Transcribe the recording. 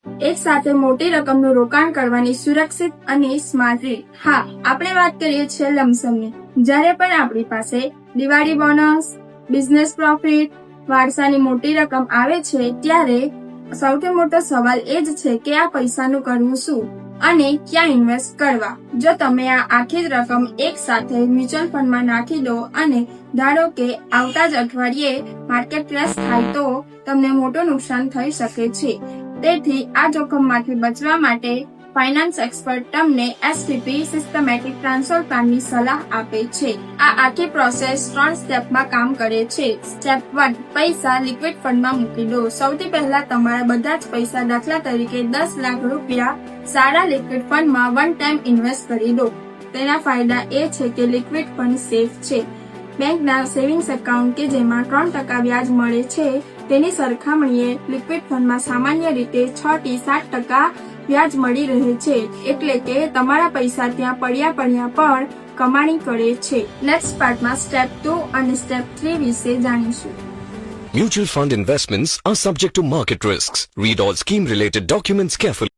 એક સાથે મોટી રકમનું રોકાણ કરવાની સુરક્ષિત અને સ્માર્ટ રીત. હા, આપણે વાત કરીએ છીએ લમસમની. જ્યારે પણ આપણી પાસે દિવાળી બોનસ, બિઝનેસ પ્રોફિટ, વારસાની મોટી રકમ આવે છે, ત્યારે સૌથી મોટો સવાલ એ જ છે કે આ પૈસાનું કરવું શું અને ક્યાં ઇન્વેસ્ટ કરવા. જો તમે આ આખી જ રકમ એક સાથે મ્યુચ્યુઅલ ફંડમાં નાખી દો અને ધારો કે આવતા જ અઠવાડિયે માર્કેટ ક્રેશ થાય તો તમને મોટું નુકસાન થઈ શકે છે. તેથી આ જોખમમાંથી બચવા માટે ફાઇનાન્સ એક્સપર્ટ તમને એસટીપી સિસ્ટમેટિક ટ્રાન્સફર પ્લાનની સલાહ આપે છે. આ આખી પ્રોસેસ 3 સ્ટેપમાં કામ કરે છે. સ્ટેપ 1, પૈસા લિક્વિડ ફંડમાં મૂકી દો. સૌથી પહેલા તમારા બધા જ પૈસા, દાખલા તરીકે 10 લાખ રૂપિયા, સારા લિક્વિડ ફંડમાં વન ટાઈમ ઇન્વેસ્ટ કરી દો. તેના ફાયદા એ છે કે લિક્વિડ ફંડ સેફ છે. બેંકના સેવિંગ્સ એકાઉન્ટ કે જેમાં 3% વ્યાજ મળે છે, તેની સરખામણીએ લિક્વિડ ફંડમાં સામાન્ય રીતે 6 થી 7% વ્યાજ મળી રહે છે. એટલે કે તમારા પૈસા ત્યાં પડ્યા પણ કમાણી કરે છે. નેક્સ્ટ પાર્ટમાં સ્ટેપ 2 અને સ્ટેપ 3 વિશે જાણીશું. Mutual fund investments are subject to market risks. Read all scheme-related documents carefully.